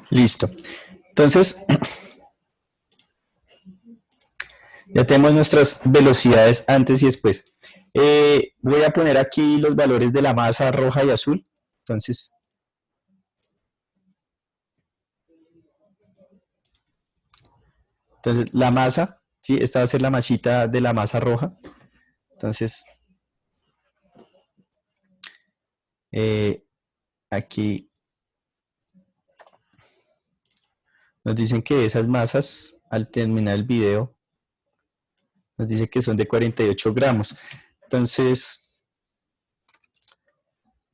Listo. Entonces, ya tenemos nuestras velocidades antes y después. Voy a poner aquí los valores de la masa roja y azul. Entonces, la masa, ¿sí? Esta va a ser la masita de la masa roja. Entonces, aquí nos dicen que esas masas, al terminar el video, nos dice que son de 48 gramos. Entonces,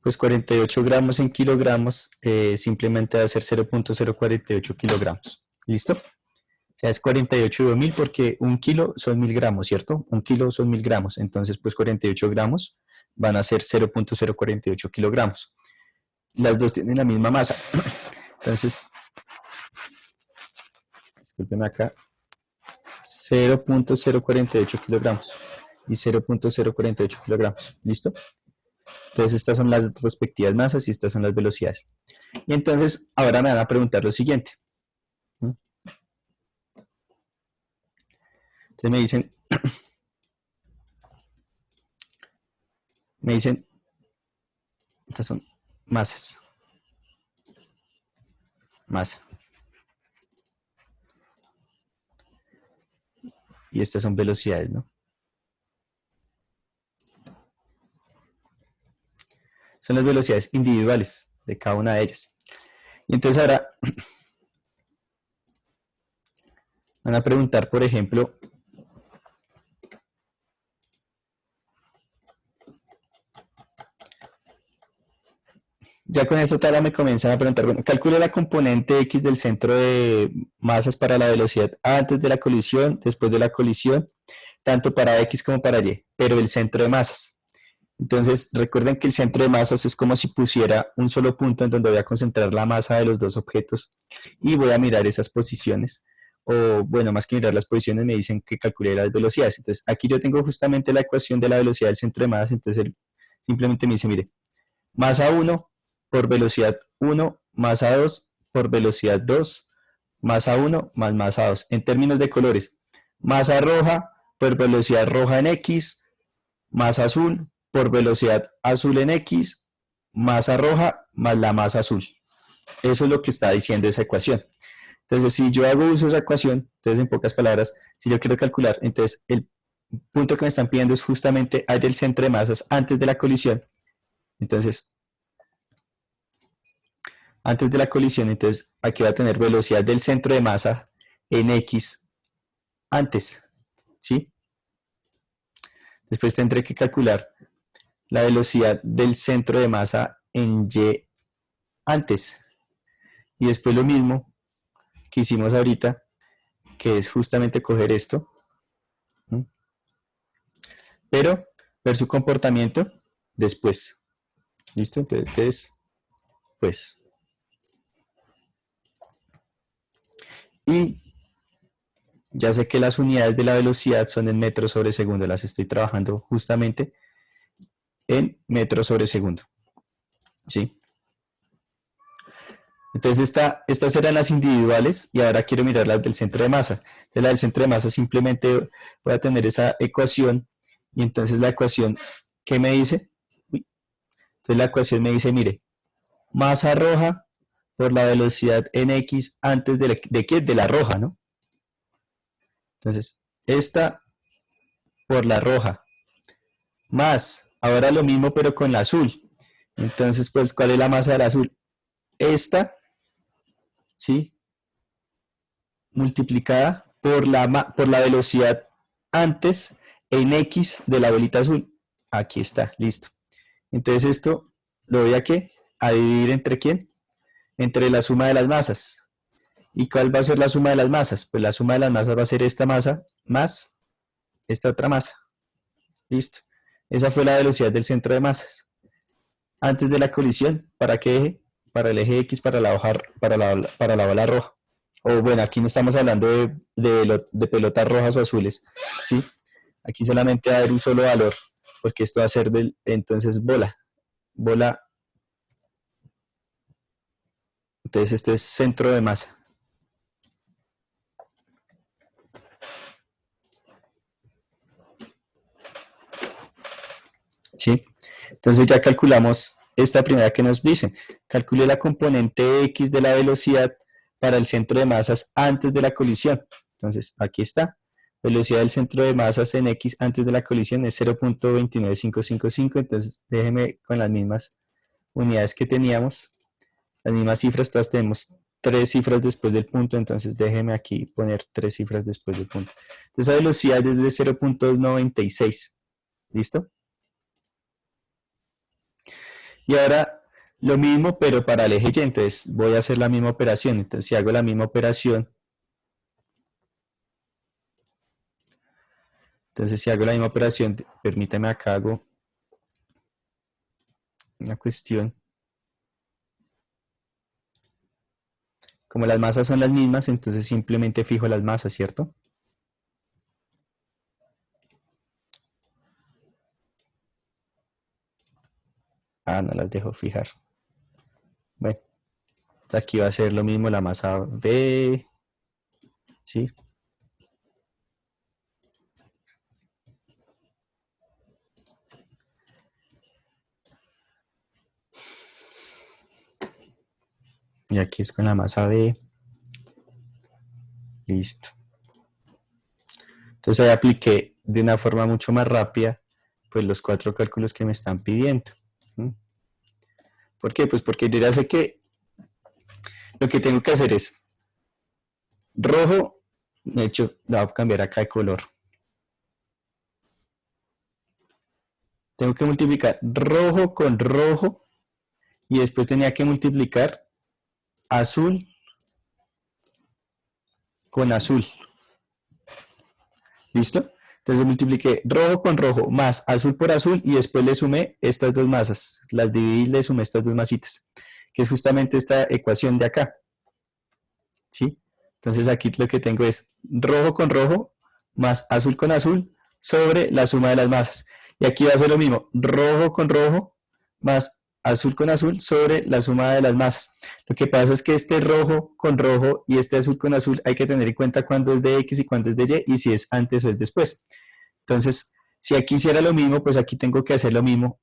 pues 48 gramos en kilogramos simplemente va a ser 0.048 kilogramos. ¿Listo? O sea, es 48.000 porque un kilo son 1000 gramos, ¿cierto? Un kilo son 1000 gramos. Entonces, pues 48 gramos van a ser 0.048 kilogramos. Las dos tienen la misma masa. Entonces, discúlpeme acá, 0.048 kilogramos y 0.048 kilogramos. ¿Listo? Entonces estas son las respectivas masas y estas son las velocidades. Y entonces ahora me van a preguntar lo siguiente. Entonces me dicen, estas son masas. Masa. Y estas son velocidades, ¿no? Son las velocidades individuales de cada una de ellas. Y entonces ahora van a preguntar, por ejemplo, ya con esto tal me comienzan a preguntar, bueno, calcule la componente X del centro de masas para la velocidad antes de la colisión, después de la colisión, tanto para X como para Y, pero el centro de masas. Entonces, recuerden que el centro de masas es como si pusiera un solo punto en donde voy a concentrar la masa de los dos objetos y voy a mirar esas posiciones, o bueno, más que mirar las posiciones me dicen que calcule las velocidades. Entonces, aquí yo tengo justamente la ecuación de la velocidad del centro de masas, entonces él simplemente me dice, mire, masa 1 por velocidad 1, masa 2 por velocidad 2, masa 1 más masa 2. En términos de colores, masa roja por velocidad roja en X, masa azul por velocidad azul en X, masa roja más la masa azul. Eso es lo que está diciendo esa ecuación. Entonces, si yo hago uso de esa ecuación, entonces en pocas palabras, si yo quiero calcular, entonces el punto que me están pidiendo es justamente hallar el centro de masas antes de la colisión. Entonces, antes de la colisión, entonces aquí va a tener velocidad del centro de masa en X antes, ¿sí? Después tendré que calcular la velocidad del centro de masa en Y antes. Y después lo mismo que hicimos ahorita, que es justamente coger esto, ¿sí? Pero ver su comportamiento después. ¿Listo? Entonces, pues. Y ya sé que las unidades de la velocidad son en metros sobre segundo, las estoy trabajando justamente en metros sobre segundo. ¿Sí? Entonces estas eran las individuales y ahora quiero mirar las del centro de masa. Entonces la del centro de masa simplemente voy a tener esa ecuación y entonces la ecuación, ¿qué me dice? Entonces la ecuación me dice, mire, masa roja por la velocidad en X antes ¿de qué? De la roja, ¿no? Entonces, esta por la roja, más, ahora lo mismo pero con la azul. Entonces, pues, ¿cuál es la masa del azul? Esta, ¿sí? Multiplicada por la velocidad antes en X de la bolita azul. Aquí está, listo. Entonces esto lo voy a ¿qué? A dividir entre ¿quién? Entre la suma de las masas. ¿Y cuál va a ser la suma de las masas? Pues la suma de las masas va a ser esta masa más esta otra masa. Listo. Esa fue la velocidad del centro de masas. Antes de la colisión, ¿para qué eje? Para el eje X, para la bola roja. O bueno, aquí no estamos hablando de pelotas rojas o azules, ¿sí? Aquí solamente va a haber un solo valor, porque esto va a ser entonces bola. bola. Entonces este es centro de masa. ¿Sí? Entonces ya calculamos esta primera que nos dicen. Calcule la componente X de la velocidad para el centro de masas antes de la colisión. Entonces aquí está. Velocidad del centro de masas en X antes de la colisión es 0.29555. Entonces déjeme con las mismas unidades que teníamos. Las mismas cifras, todas tenemos 3 cifras después del punto, entonces déjeme aquí poner 3 cifras después del punto. Esa velocidad es de 0.96. ¿Listo? Y ahora lo mismo, pero para el eje Y. Entonces voy a hacer la misma operación. Entonces si hago la misma operación, permítame acá hago una cuestión. Como las masas son las mismas, entonces simplemente fijo las masas, ¿cierto? Ah, no las dejo fijar. Bueno, aquí va a ser lo mismo la masa B, ¿sí? Y aquí es con la masa B. Listo. Entonces ahí apliqué de una forma mucho más rápida pues los 4 cálculos que me están pidiendo. ¿Por qué? Pues porque yo ya sé que lo que tengo que hacer es rojo, de hecho la voy a cambiar acá de color. Tengo que multiplicar rojo con rojo y después tenía que multiplicar azul con azul. ¿Listo? Entonces multipliqué rojo con rojo más azul por azul y después le sumé estas dos masas. Las dividí y le sumé estas dos masitas, que es justamente esta ecuación de acá. ¿Sí? Entonces aquí lo que tengo es rojo con rojo más azul con azul sobre la suma de las masas. Y aquí va a ser lo mismo, rojo con rojo más azul con azul sobre la suma de las masas. Lo que pasa es que este rojo con rojo y este azul con azul hay que tener en cuenta cuándo es de X y cuándo es de Y y si es antes o es después. Entonces, si aquí hiciera lo mismo, pues aquí tengo que hacer lo mismo.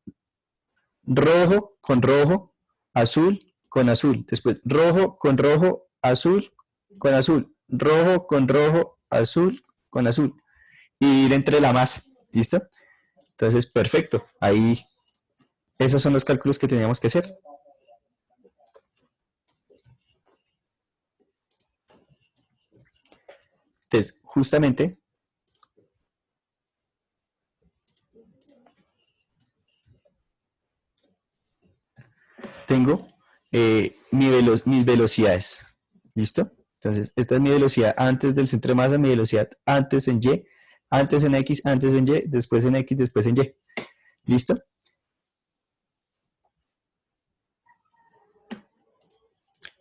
Rojo con rojo, azul con azul. Después rojo con rojo, azul con azul. Rojo con rojo, azul con azul. Y ir entre la masa. ¿Listo? Entonces, perfecto. Ahí, esos son los cálculos que teníamos que hacer. Entonces, justamente, tengo mis velocidades. ¿Listo? Entonces, esta es mi velocidad antes del centro de masa, mi velocidad antes en Y, antes en X, antes en Y, después en X, después en Y. ¿Listo?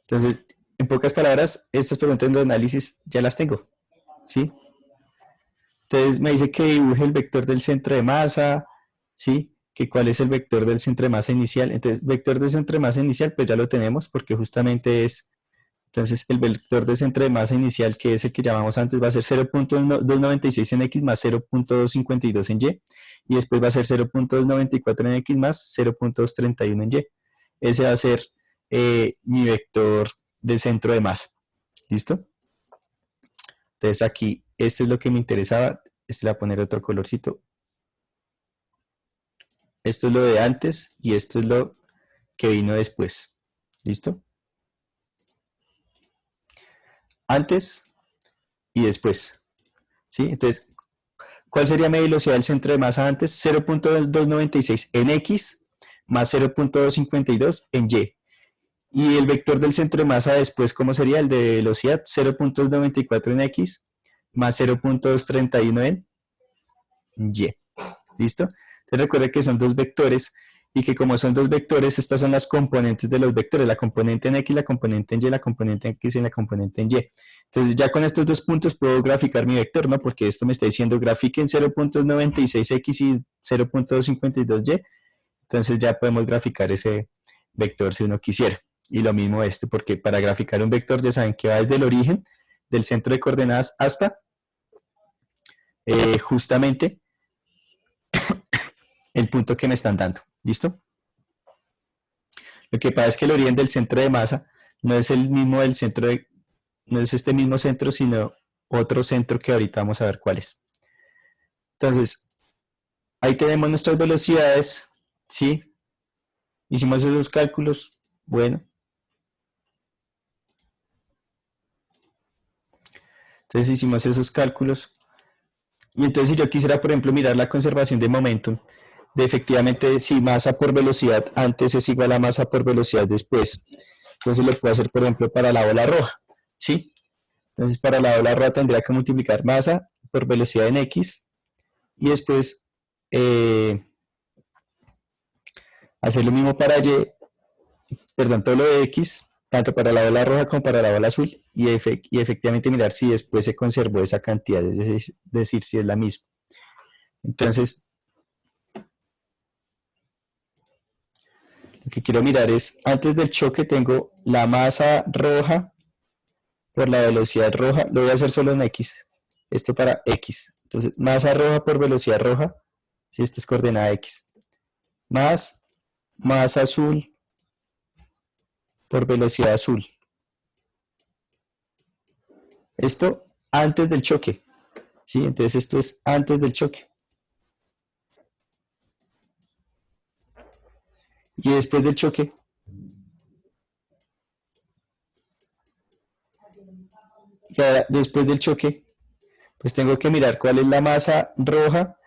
Entonces, en pocas palabras, estas preguntas de análisis ya las tengo. ¿Sí? Entonces me dice que dibuje el vector del centro de masa, ¿sí? Que cuál es el vector del centro de masa inicial. Entonces, vector del centro de masa inicial, pues ya lo tenemos porque justamente es, entonces el vector del centro de masa inicial, que es el que llamamos antes, va a ser 0.296 en X más 0.252 en y después va a ser 0.294 en X más 0.231 en Y. Ese va a ser mi vector del centro de masa. ¿Listo? Entonces aquí, este es lo que me interesaba. Este le voy a poner otro colorcito. Esto es lo de antes y esto es lo que vino después. ¿Listo? Antes y después. ¿Sí? Entonces, ¿cuál sería mi velocidad del centro de masa antes? 0.296 en X más 0.252 en Y. Y el vector del centro de masa después, ¿cómo sería? El de velocidad, 0.94 en X más 0.231 en Y. ¿Listo? Entonces recuerda que son dos vectores y que como son dos vectores, estas son las componentes de los vectores, la componente en X, la componente en Y, la componente en X y la componente en Y. Entonces ya con estos dos puntos puedo graficar mi vector, ¿no? Porque esto me está diciendo grafiquen 0.96X y 0.252Y. Entonces ya podemos graficar ese vector si uno quisiera. Y lo mismo este, porque para graficar un vector ya saben que va desde el origen del centro de coordenadas hasta justamente el punto que me están dando. ¿Listo? Lo que pasa es que el origen del centro de masa no es el mismo del centro de, no es este mismo centro, sino otro centro que ahorita vamos a ver cuál es. Entonces, ahí tenemos nuestras velocidades, ¿sí? Hicimos esos cálculos, bueno. Entonces hicimos esos cálculos. Y entonces si yo quisiera, por ejemplo, mirar la conservación de momentum, de efectivamente si masa por velocidad antes es igual a masa por velocidad después. Entonces lo puedo hacer, por ejemplo, para la ola roja, ¿sí? Entonces para la ola roja tendría que multiplicar masa por velocidad en X y después hacer lo mismo para Y, perdón, todo lo de X, tanto para la ola roja como para la ola azul, y efectivamente mirar si después se conservó esa cantidad, es decir, si es la misma. Entonces, lo que quiero mirar es, antes del choque tengo la masa roja por la velocidad roja, lo voy a hacer solo en X, esto para X. Entonces, masa roja por velocidad roja, si esto es coordenada X, más masa azul por velocidad azul. Esto antes del choque, ¿sí? Entonces esto es antes del choque. Y después del choque, después del choque, pues tengo que mirar cuál es la masa roja,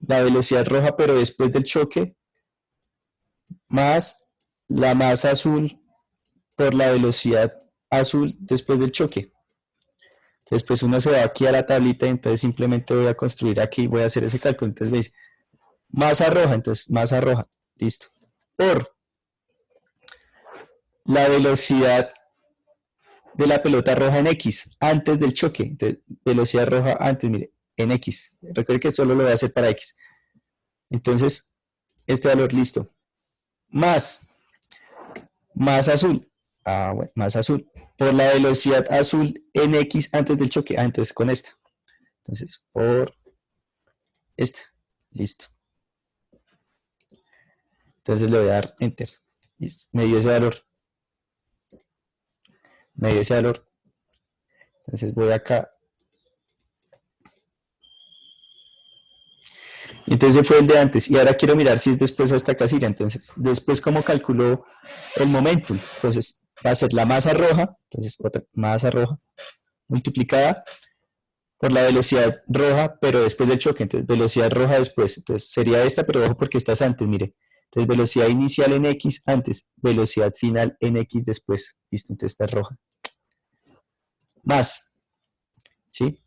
la velocidad roja, pero después del choque, más la masa azul por la velocidad azul después del choque. Entonces, pues uno se va aquí a la tablita y entonces simplemente voy a construir aquí, voy a hacer ese cálculo. Entonces veis, masa roja, entonces masa roja, listo. Por la velocidad de la pelota roja en X, antes del choque. Entonces, velocidad roja antes, mire, en X. Recuerde que solo lo voy a hacer para X. Entonces, este valor, listo. Más azul. Bueno, más azul. Por la velocidad azul en X antes del choque. Entonces con esta. Entonces, por esta. Listo. Entonces le voy a dar Enter. Listo. Me dio ese valor. Entonces voy acá. Entonces fue el de antes. Y ahora quiero mirar si es después a esta casilla. Entonces, después cómo calculo el momentum. Entonces, va a ser la masa roja. Entonces, otra masa roja multiplicada por la velocidad roja, pero después del choque. Entonces, velocidad roja después. Entonces, sería esta, pero ojo porque esta es antes, mire. Entonces, velocidad inicial en X antes, velocidad final en X después. Listo, entonces esta es roja. Más. ¿Sí?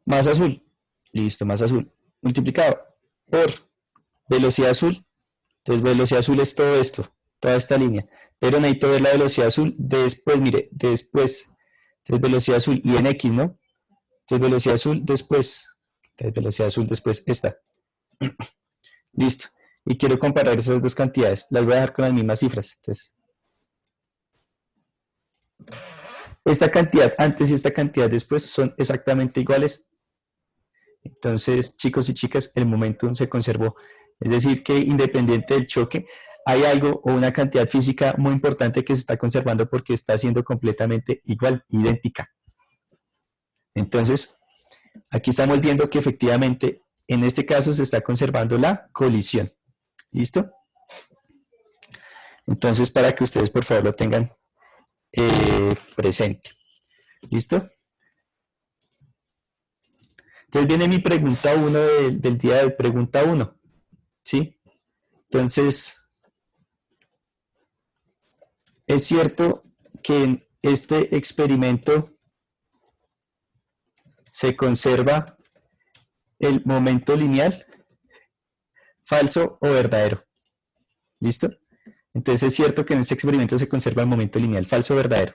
Más azul. Listo, más azul. Multiplicado por velocidad azul. Entonces, velocidad azul es todo esto, toda esta línea. Pero necesito ver la velocidad azul después, mire, después. Entonces, velocidad azul y en X, ¿no? Entonces, velocidad azul después. Entonces, velocidad azul después, esta. Listo. Y quiero comparar esas dos cantidades. Las voy a dejar con las mismas cifras. Entonces, esta cantidad antes y esta cantidad después son exactamente iguales. Entonces, chicos y chicas, el momentum se conservó. Es decir, que independiente del choque, hay algo o una cantidad física muy importante que se está conservando porque está siendo completamente igual, idéntica. Entonces, aquí estamos viendo que efectivamente, en este caso, se está conservando la colisión. ¿Listo? Entonces, para que ustedes, por favor, lo tengan presente. ¿Listo? Entonces viene mi pregunta 1 del día de pregunta 1. ¿Sí? Entonces, ¿es cierto que en este experimento se conserva el momento lineal? ¿Falso o verdadero? ¿Listo? Entonces es cierto que en este experimento se conserva el momento lineal, falso o verdadero.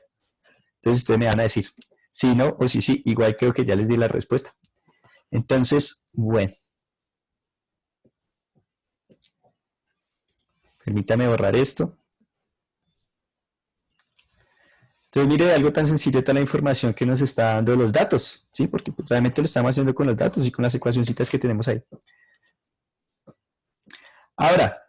Entonces ustedes me van a decir sí, no o sí, sí. Igual creo que ya les di la respuesta. Entonces, bueno. Permítame borrar esto. Entonces, mire, algo tan sencillo está la información que nos está dando los datos, ¿sí? Porque pues, realmente lo estamos haciendo con los datos y con las ecuacioncitas que tenemos ahí. Ahora,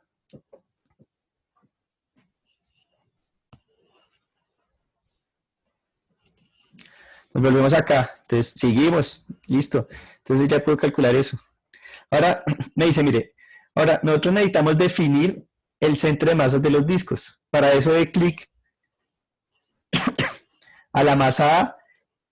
nos volvemos acá. Entonces, seguimos. Listo. Entonces ya puedo calcular eso. Ahora, me dice, mire, ahora nosotros necesitamos definir el centro de masas de los discos. Para eso doy clic a la masa A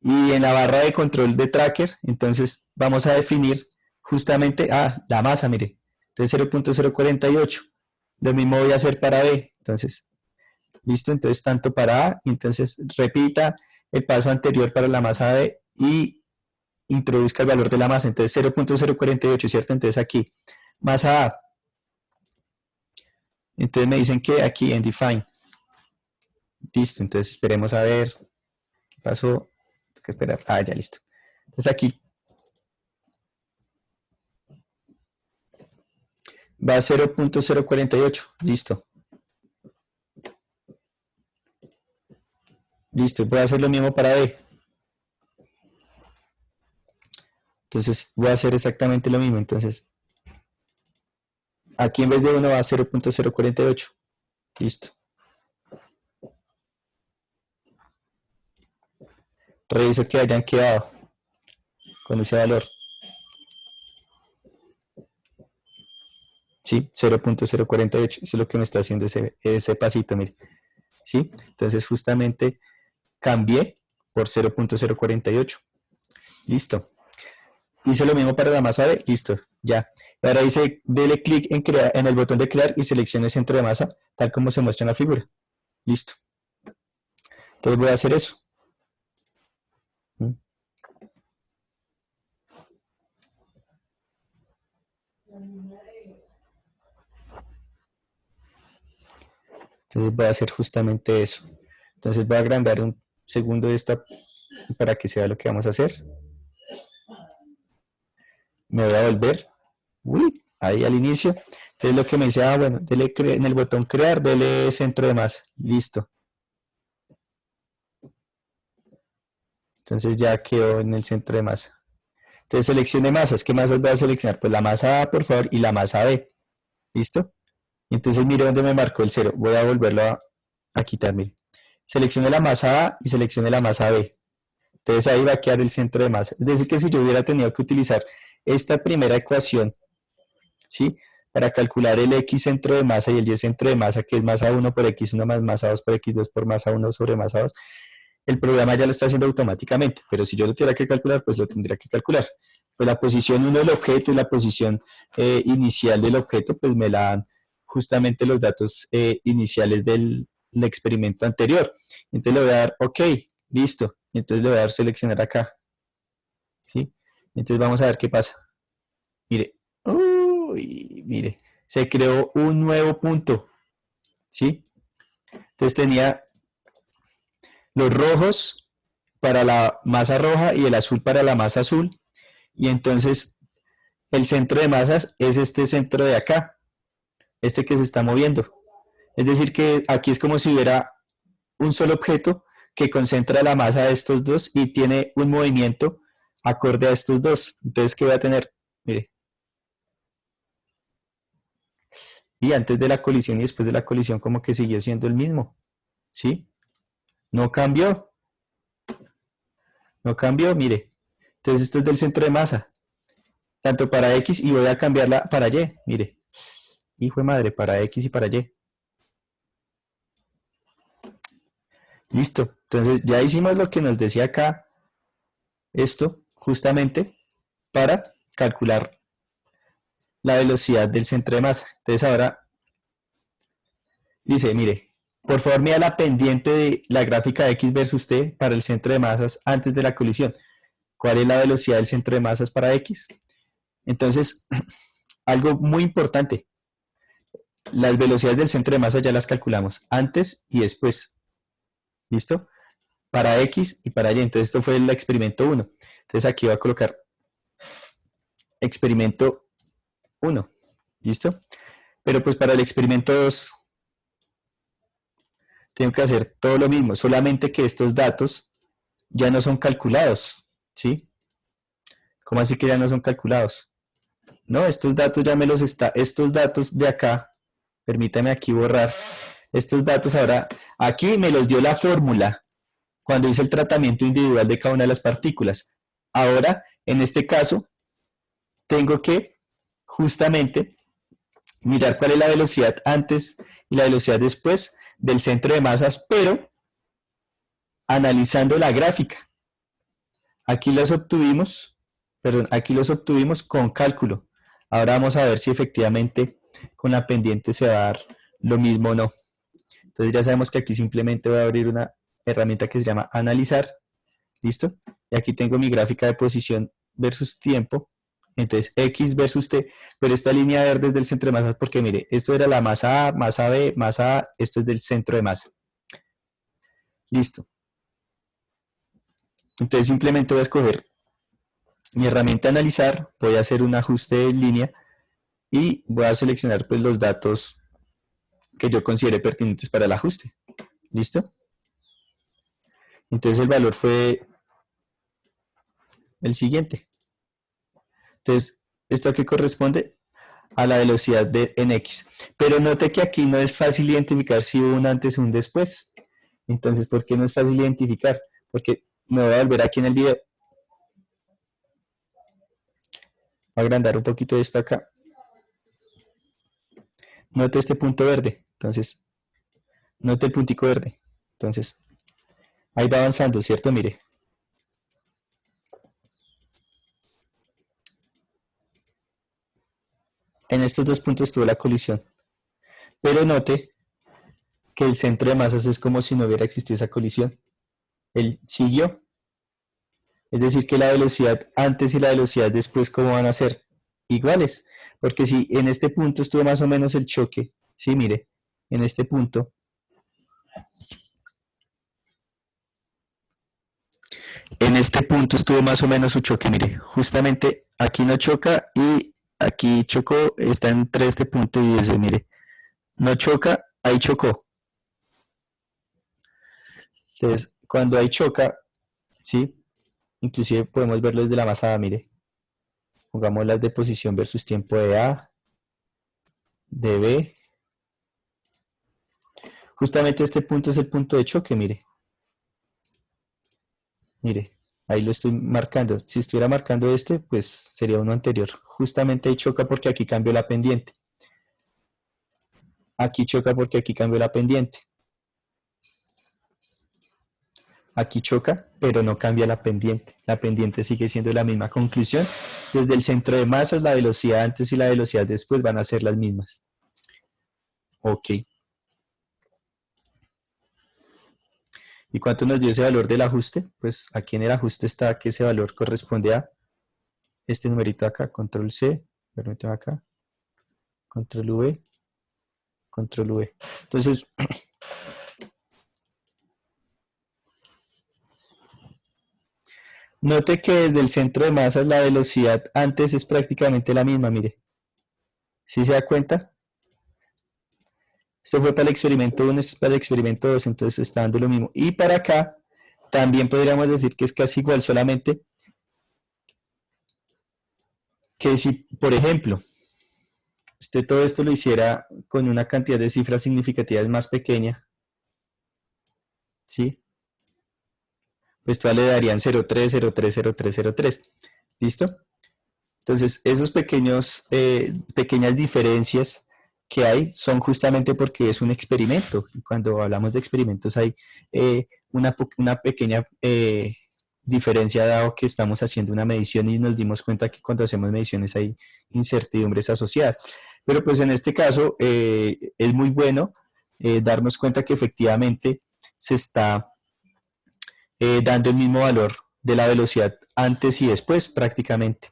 y en la barra de control de tracker, entonces vamos a definir justamente la masa, mire. Entonces 0.048. Lo mismo voy a hacer para B. Entonces, listo, entonces tanto para A, entonces repita el paso anterior para la masa B y introduzca el valor de la masa. Entonces 0.048, ¿cierto? Entonces aquí, masa A. Entonces me dicen que aquí en define. Listo, entonces esperemos a ver qué pasó. Tengo que esperar. Ya listo. Entonces aquí va a 0.048. Listo. Listo, voy a hacer lo mismo para B. Entonces voy a hacer exactamente lo mismo. Entonces, aquí en vez de 1 va a 0.048. Listo. Reviso que hayan quedado con ese valor. Sí, 0.048. Eso es lo que me está haciendo ese pasito, mire. ¿Sí? Entonces justamente cambié por 0.048. Listo. Hice lo mismo para la masa B, listo, ya. Ahora dice, dele clic en el botón de crear y seleccione centro de masa, tal como se muestra en la figura. Listo. Entonces voy a hacer eso. Entonces voy a hacer justamente eso. Entonces voy a agrandar un segundo esto para que sea lo que vamos a hacer. Me voy a volver. Uy, ahí al inicio. Entonces lo que me dice, bueno, dele en el botón crear, dele centro de masa. Listo. Entonces ya quedó en el centro de masa. Entonces seleccione masas. ¿Qué masas voy a seleccionar? Pues la masa A, por favor, y la masa B. ¿Listo? Entonces mire dónde me marcó el 0. Voy a volverlo a quitar, mire. Seleccione la masa A y seleccione la masa B. Entonces ahí va a quedar el centro de masa. Es decir, que si yo hubiera tenido que utilizar esta primera ecuación, ¿sí? Para calcular el X centro de masa y el Y centro de masa, que es masa 1 por X1 más masa 2 por X2 por masa 1 sobre masa 2, el programa ya lo está haciendo automáticamente, pero si yo lo tuviera que calcular, pues lo tendría que calcular. Pues la posición 1 del objeto y la posición inicial del objeto, pues me la dan justamente los datos iniciales del experimento anterior. Entonces le voy a dar OK, listo. Entonces le voy a dar seleccionar acá. ¿Sí? Entonces vamos a ver qué pasa. Mire, mire, se creó un nuevo punto. ¿Sí? Entonces tenía los rojos para la masa roja y el azul para la masa azul. Y entonces el centro de masas es este centro de acá, este que se está moviendo. Es decir, que aquí es como si hubiera un solo objeto que concentra la masa de estos dos y tiene un movimiento acorde a estos dos. Entonces, ¿qué voy a tener? Mire. Y antes de la colisión y después de la colisión como que siguió siendo el mismo. ¿Sí? No cambió. No cambió, mire. Entonces esto es del centro de masa. Tanto para X y voy a cambiarla para Y. Mire. Hijo de madre, para X y para Y. Listo. Entonces ya hicimos lo que nos decía acá. Esto justamente para calcular la velocidad del centro de masa. Entonces ahora dice, mire, por favor mira la pendiente de la gráfica de X versus T para el centro de masas antes de la colisión. ¿Cuál es la velocidad del centro de masas para X? Entonces, algo muy importante, las velocidades del centro de masa ya las calculamos antes y después. ¿Listo? Para X y para Y. Entonces esto fue el experimento 1. Entonces aquí voy a colocar experimento 1. ¿Listo? Pero pues para el experimento 2 tengo que hacer todo lo mismo, solamente que estos datos ya no son calculados, ¿sí? ¿Cómo así que ya no son calculados? No, estos datos ya me los está, estos datos de acá, permítame aquí borrar, estos datos ahora, aquí me los dio la fórmula cuando hice el tratamiento individual de cada una de las partículas. Ahora, en este caso, tengo que justamente mirar cuál es la velocidad antes y la velocidad después del centro de masas, pero analizando la gráfica. Aquí los obtuvimos, perdón, aquí los obtuvimos con cálculo. Ahora vamos a ver si efectivamente con la pendiente se va a dar lo mismo o no. Entonces ya sabemos que aquí simplemente voy a abrir una herramienta que se llama analizar. ¿Listo? Y aquí tengo mi gráfica de posición versus tiempo. Entonces X versus T, pero esta línea verde es del centro de masas porque mire, esto era la masa A, masa B, masa A, esto es del centro de masa. Listo. Entonces simplemente voy a escoger mi herramienta analizar, voy a hacer un ajuste de línea y voy a seleccionar pues los datos que yo considere pertinentes para el ajuste. ¿Listo? Entonces el valor fue el siguiente. Entonces, ¿esto a qué corresponde? A la velocidad de en X. Pero note que aquí no es fácil identificar si hubo un antes o un después. Entonces, ¿por qué no es fácil identificar? Porque me voy a volver aquí en el video. Voy a agrandar un poquito esto acá. Note este punto verde. Entonces, note el puntico verde. Entonces, ahí va avanzando, ¿cierto? Mire. En estos dos puntos tuvo la colisión. Pero note que el centro de masas es como si no hubiera existido esa colisión. Él siguió. Es decir, que la velocidad antes y la velocidad después, ¿cómo van a ser? Iguales. Porque si en este punto estuvo más o menos el choque, sí, mire, en este punto, estuvo más o menos su choque, mire, justamente aquí no choca y aquí chocó, está entre este punto y ese, mire, no choca, ahí chocó. Entonces, cuando ahí choca, sí, inclusive podemos verlo desde la masa, mire, pongamos las de posición versus tiempo de A, de B. Justamente este punto es el punto de choque, mire. Mire, ahí lo estoy marcando. Si estuviera marcando este, pues sería uno anterior. Justamente ahí choca porque aquí cambió la pendiente. Aquí choca porque aquí cambió la pendiente. Aquí choca, pero no cambia la pendiente. La pendiente sigue siendo la misma. Conclusión, desde el centro de masas, la velocidad antes y la velocidad después van a ser las mismas. Ok. ¿Y cuánto nos dio ese valor del ajuste? Pues aquí en el ajuste está que ese valor corresponde a este numerito acá, control C, permítame acá, control V, control V. Entonces, note que desde el centro de masas la velocidad antes es prácticamente la misma, mire. ¿Sí se da cuenta? Esto fue para el experimento 1, esto es para el experimento 2, entonces está dando lo mismo. Y para acá, también podríamos decir que es casi igual, solamente que si, por ejemplo, usted todo esto lo hiciera con una cantidad de cifras significativas más pequeña, ¿sí? Pues todas le darían 0,3, 0,3, 0,3, 0,3. ¿Listo? Entonces, esos pequeñas diferencias que hay son justamente porque es un experimento. Y cuando hablamos de experimentos hay una pequeña diferencia dado que estamos haciendo una medición y nos dimos cuenta que cuando hacemos mediciones hay incertidumbres asociadas. Pero pues en este caso es muy bueno darnos cuenta que efectivamente se está dando el mismo valor de la velocidad antes y después prácticamente.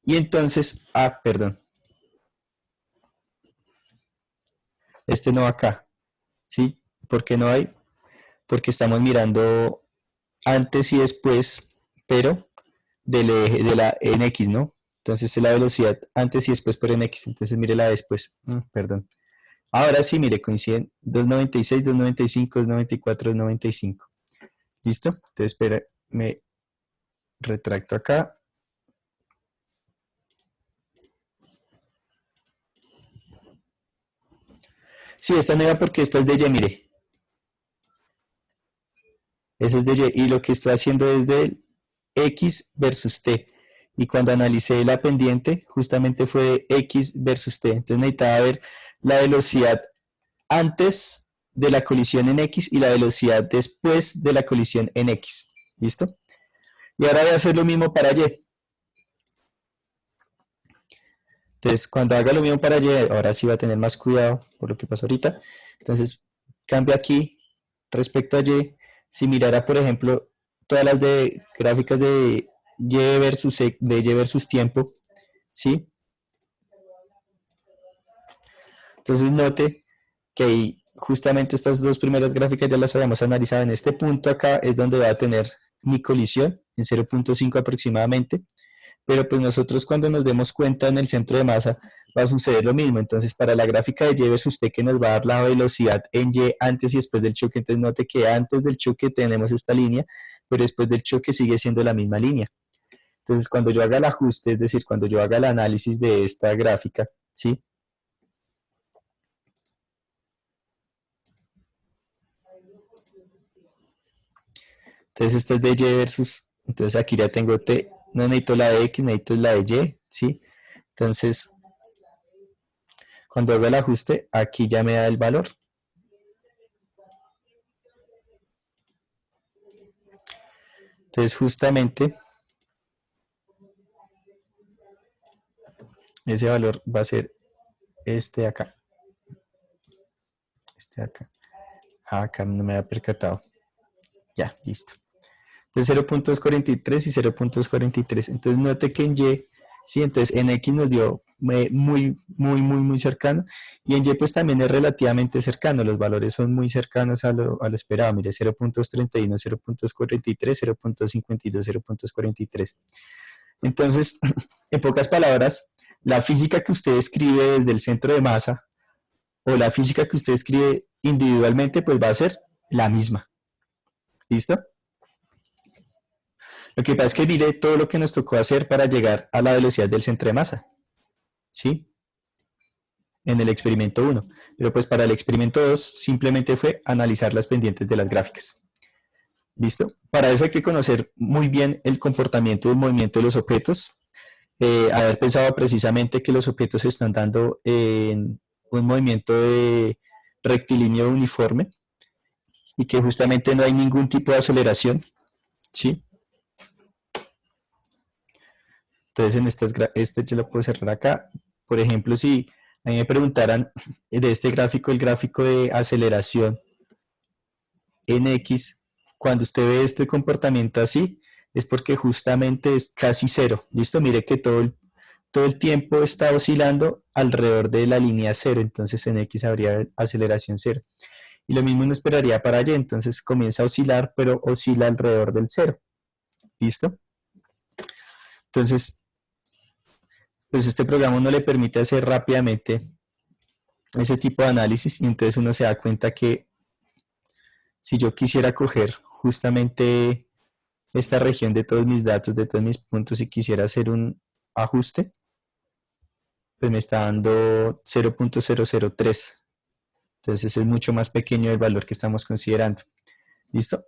Y entonces, perdón, este no va acá, ¿sí? ¿Por qué no hay? Porque estamos mirando antes y después, pero del eje de la en X, ¿no? Entonces es la velocidad antes y después por en X, entonces mire la después, perdón. Ahora sí, mire, coinciden 296, 295, 294, 295. ¿Listo? Entonces, espera, me retracto acá. Sí, esta no era porque esta es de Y, mire. Esa es de Y. Y lo que estoy haciendo es del X versus T. Y cuando analicé la pendiente, justamente fue X versus T. Entonces necesitaba ver la velocidad antes de la colisión en X y la velocidad después de la colisión en X. ¿Listo? Y ahora voy a hacer lo mismo para Y. Entonces, cuando haga lo mismo para Y, ahora sí va a tener más cuidado por lo que pasó ahorita. Entonces, cambio aquí respecto a Y. Si mirara, por ejemplo, todas las de gráficas de Y versus tiempo, ¿sí? Entonces, note que ahí justamente estas dos primeras gráficas ya las habíamos analizado. En este punto acá es donde va a tener mi colisión, en 0.5 aproximadamente. Pero pues nosotros cuando nos demos cuenta en el centro de masa va a suceder lo mismo. Entonces para la gráfica de Y versus T que nos va a dar la velocidad en Y antes y después del choque, entonces note que antes del choque tenemos esta línea, pero después del choque sigue siendo la misma línea. Entonces cuando yo haga el ajuste, es decir, cuando yo haga el análisis de esta gráfica, ¿sí? Entonces esto es de Y versus, entonces aquí ya tengo T, no necesito la de X, necesito la de Y, ¿sí? Entonces cuando hago el ajuste, aquí ya me da el valor. Entonces justamente ese valor va a ser este de acá. Este de acá. Ah, acá no me había percatado. Ya, listo. Entonces 0.243 y 0.243. Entonces note que en Y, sí, entonces en X nos dio muy cercano. Y en Y pues también es relativamente cercano. Los valores son muy cercanos a lo esperado. Mire, 0.31, 0.43, 0.52, 0.43. Entonces, en pocas palabras, la física que usted escribe desde el centro de masa o la física que usted escribe individualmente, pues va a ser la misma. ¿Listo? Lo que pasa es que mire todo lo que nos tocó hacer para llegar a la velocidad del centro de masa. ¿Sí? En el experimento 1. Pero pues para el experimento 2 simplemente fue analizar las pendientes de las gráficas. ¿Listo? Para eso hay que conocer muy bien el comportamiento y el movimiento de los objetos. Haber pensado precisamente que los objetos se están dando en un movimiento de rectilíneo uniforme y que justamente no hay ningún tipo de aceleración, ¿sí? Entonces en este yo lo puedo cerrar acá. Por ejemplo, si a mí me preguntaran de este gráfico, el gráfico de aceleración en X, cuando usted ve este comportamiento así, es porque justamente es casi cero. ¿Listo? Mire que todo el tiempo está oscilando alrededor de la línea cero, entonces en X habría aceleración cero. Y lo mismo uno esperaría para Y, entonces comienza a oscilar, pero oscila alrededor del cero. ¿Listo? Entonces, pues este programa no le permite hacer rápidamente ese tipo de análisis y entonces uno se da cuenta que si yo quisiera coger justamente esta región de todos mis datos, de todos mis puntos y quisiera hacer un ajuste, pues me está dando 0.003. Entonces es mucho más pequeño el valor que estamos considerando. ¿Listo?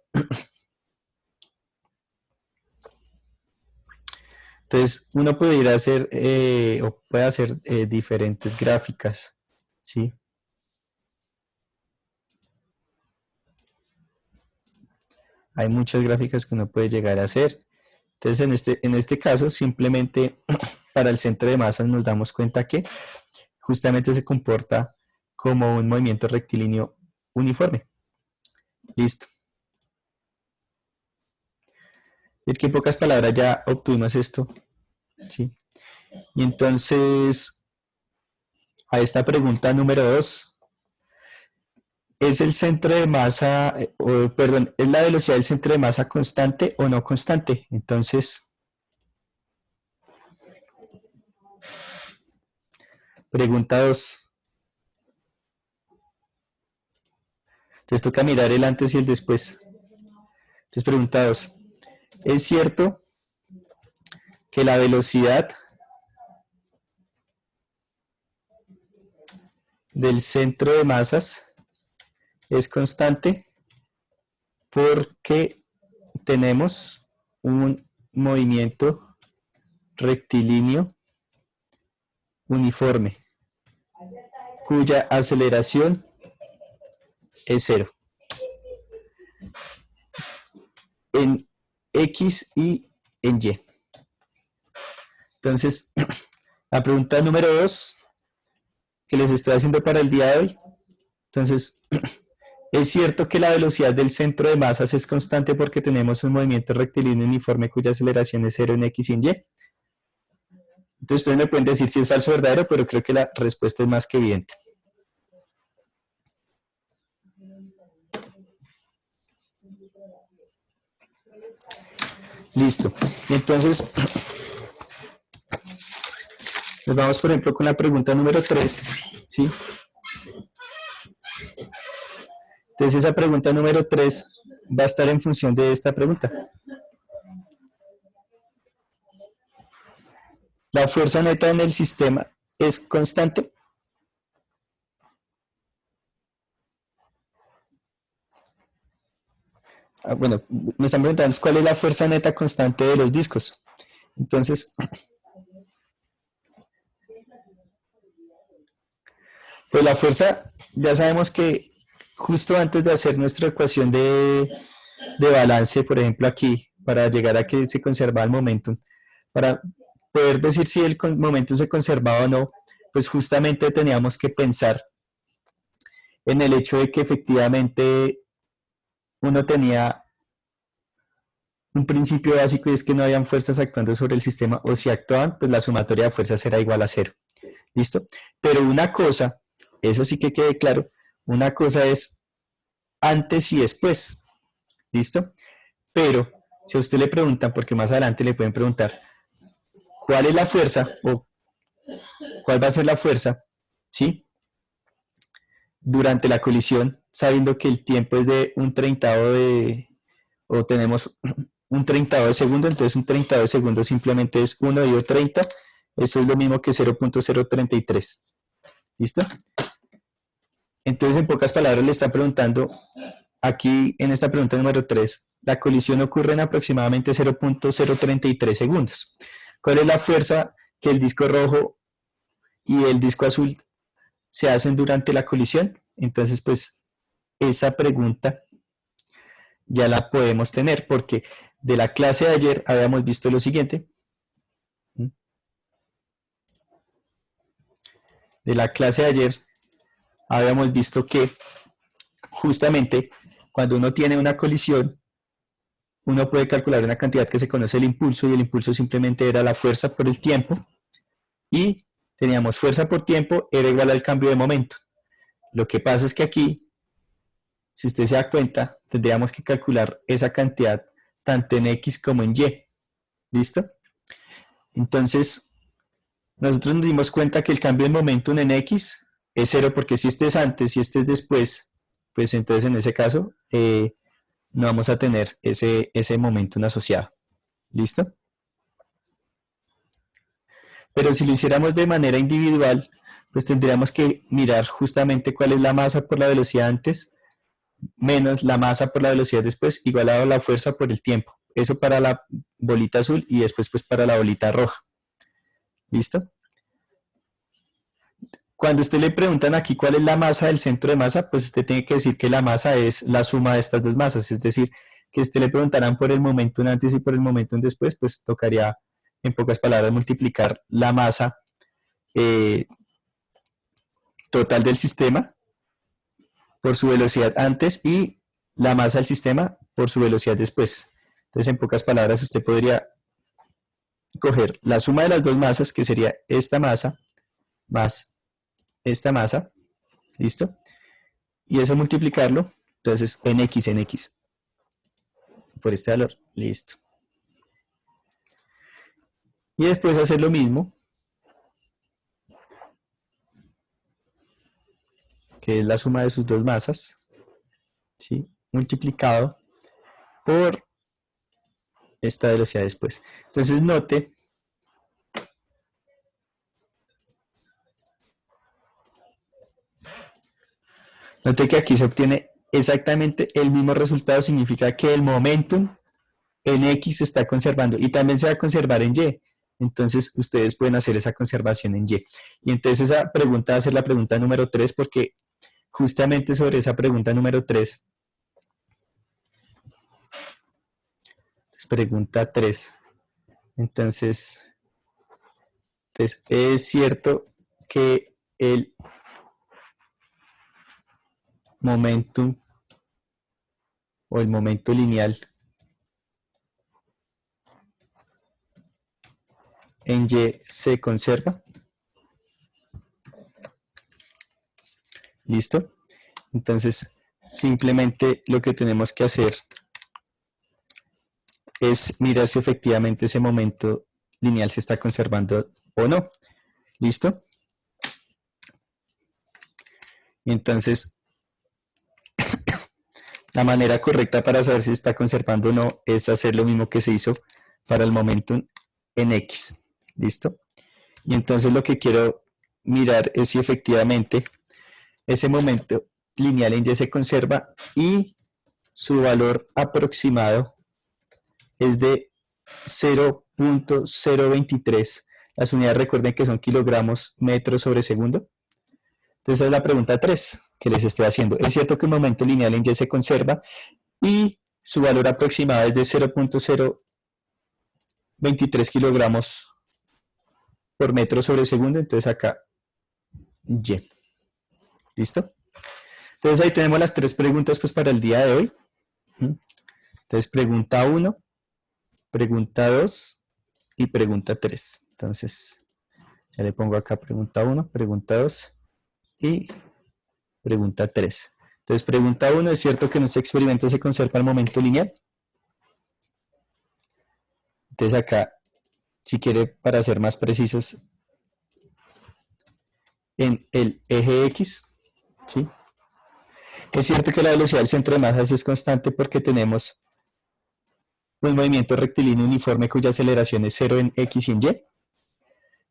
Entonces uno puede ir a hacer o puede hacer diferentes gráficas. ¿Sí? Hay muchas gráficas que uno puede llegar a hacer. Entonces en este caso simplemente para el centro de masas nos damos cuenta que justamente se comporta como un movimiento rectilíneo uniforme. Listo. Y que en pocas palabras ya obtuvimos esto. ¿Sí? Y entonces a esta pregunta número 2, ¿es el centro de masa, perdón, es la velocidad del centro de masa constante o no constante? Entonces, pregunta 2, Entonces toca mirar el antes y el después. Entonces preguntados, ¿es cierto que la velocidad del centro de masas es constante porque tenemos un movimiento rectilíneo uniforme cuya aceleración es cero en X y en Y? Entonces, la pregunta número 2 que les estoy haciendo para el día de hoy. Entonces, ¿es cierto que la velocidad del centro de masas es constante porque tenemos un movimiento rectilíneo uniforme cuya aceleración es cero en X y en Y? Entonces, ustedes me pueden decir si es falso o verdadero, pero creo que la respuesta es más que evidente. Listo. Entonces, nos vamos, por ejemplo, con la pregunta número 3, ¿sí? Entonces, esa pregunta número 3 va a estar en función de esta pregunta. ¿La fuerza neta en el sistema es constante? Bueno, me están preguntando cuál es la fuerza neta constante de los discos. Entonces, pues la fuerza, ya sabemos que justo antes de hacer nuestra ecuación de balance, por ejemplo aquí, para llegar a que se conserva el momentum, para poder decir si el momentum se conservaba o no, pues justamente teníamos que pensar en el hecho de que efectivamente uno tenía un principio básico y es que no habían fuerzas actuando sobre el sistema, o si actuaban, pues la sumatoria de fuerzas era igual a cero. ¿Listo? Pero una cosa, eso sí que quede claro, una cosa es antes y después. ¿Listo? Pero si a usted le preguntan, porque más adelante le pueden preguntar, ¿cuál es la fuerza o cuál va a ser la fuerza, ¿sí? Durante la colisión, sabiendo que el tiempo es de un treintavo de, o tenemos un treintavo de segundo, entonces un treintavo de segundo simplemente es 1 dividido 30, eso es lo mismo que 0.033. ¿Listo? Entonces, en pocas palabras, le está preguntando, aquí en esta pregunta número 3, la colisión ocurre en aproximadamente 0.033 segundos. ¿Cuál es la fuerza que el disco rojo y el disco azul se hacen durante la colisión? Entonces, pues, esa pregunta ya la podemos tener, porque de la clase de ayer habíamos visto lo siguiente. De la clase de ayer habíamos visto que justamente cuando uno tiene una colisión, uno puede calcular una cantidad que se conoce el impulso, y el impulso simplemente era la fuerza por el tiempo, y teníamos fuerza por tiempo era igual al cambio de momento. Lo que pasa es que aquí, si usted se da cuenta, tendríamos que calcular esa cantidad tanto en X como en Y. ¿Listo? Entonces, nosotros nos dimos cuenta que el cambio de momentum en X es cero, porque si este es antes y este es después, pues entonces en ese caso no vamos a tener ese momentum asociado. ¿Listo? Pero si lo hiciéramos de manera individual, pues tendríamos que mirar justamente cuál es la masa por la velocidad antes, menos la masa por la velocidad después, igualado a la fuerza por el tiempo. Eso para la bolita azul y después pues para la bolita roja. ¿Listo? Cuando usted le preguntan aquí cuál es la masa del centro de masa, pues usted tiene que decir que la masa es la suma de estas dos masas, es decir, que usted le preguntarán por el momentum antes y por el momentum después, pues tocaría, en pocas palabras, multiplicar la masa total del sistema por su velocidad antes y la masa del sistema por su velocidad después. Entonces, en pocas palabras, usted podría coger la suma de las dos masas, que sería esta masa más esta masa, ¿listo? Y eso multiplicarlo, entonces en X, por este valor, listo. Y después hacer lo mismo, que es la suma de sus dos masas, ¿sí? Multiplicado por esta velocidad después. Entonces note que aquí se obtiene exactamente el mismo resultado, significa que el momentum en X se está conservando y también se va a conservar en Y. Entonces ustedes pueden hacer esa conservación en Y. Y entonces esa pregunta va a ser la pregunta número 3 porque justamente sobre esa pregunta número 3, pregunta 3, entonces es cierto que el momentum o el momento lineal en Y se conserva. ¿Listo? Entonces, simplemente lo que tenemos que hacer es mirar si efectivamente ese momento lineal se está conservando o no. ¿Listo? Y entonces, la manera correcta para saber si está conservando o no es hacer lo mismo que se hizo para el momentum en X. ¿Listo? Y entonces lo que quiero mirar es si efectivamente ese momento lineal en Y se conserva y su valor aproximado es de 0.023. Las unidades recuerden que son kilogramos metros sobre segundo. Entonces es la pregunta 3 que les estoy haciendo. Es cierto que el momento lineal en Y se conserva y su valor aproximado es de 0.023 kilogramos por metro sobre segundo. Entonces acá Y. ¿Listo? Entonces ahí tenemos las tres preguntas pues para el día de hoy. Entonces pregunta 1, pregunta 2 y pregunta 3. Entonces ya le pongo acá pregunta 1, pregunta 2 y pregunta 3. Entonces pregunta 1, ¿es cierto que en este experimento se conserva el momento lineal? Entonces acá, si quiere para ser más precisos, en el eje X, ¿sí? Es cierto que la velocidad del centro de masas es constante porque tenemos un movimiento rectilíneo uniforme cuya aceleración es 0 en X y en Y.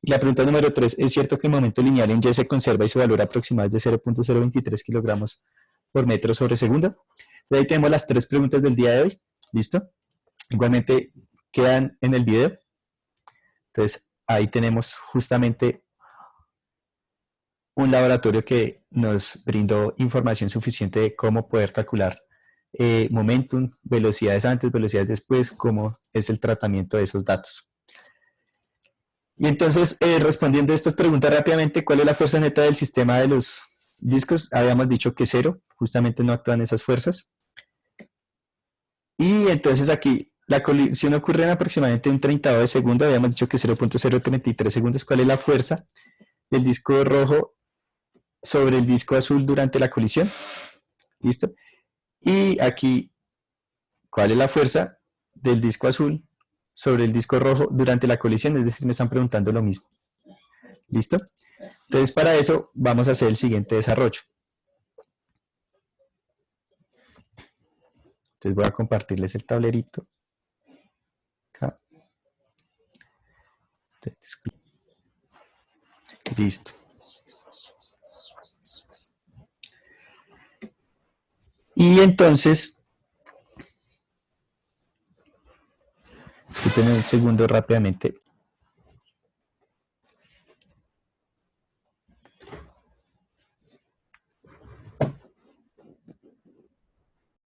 Y la pregunta número 3, ¿es cierto que el momento lineal en Y se conserva y su valor aproximado es de 0.023 kilogramos por metro sobre segundo? Entonces ahí tenemos las tres preguntas del día de hoy. ¿Listo? Igualmente quedan en el video. Entonces ahí tenemos justamente un laboratorio que nos brindó información suficiente de cómo poder calcular momentum, velocidades antes, velocidades después, cómo es el tratamiento de esos datos. Y entonces, respondiendo a estas preguntas rápidamente, ¿cuál es la fuerza neta del sistema de los discos? Habíamos dicho que 0, justamente no actúan esas fuerzas. Y entonces aquí, la colisión ocurre en aproximadamente un 30 de segundo, habíamos dicho que 0.033 segundos. ¿Cuál es la fuerza del disco rojo sobre el disco azul durante la colisión? ¿Listo? Y aquí, ¿cuál es la fuerza del disco azul sobre el disco rojo durante la colisión? Es decir, me están preguntando lo mismo. ¿Listo? Entonces, para eso vamos a hacer el siguiente desarrollo. Entonces voy a compartirles el tablerito. Acá. Listo. Y entonces, disculpen un segundo rápidamente.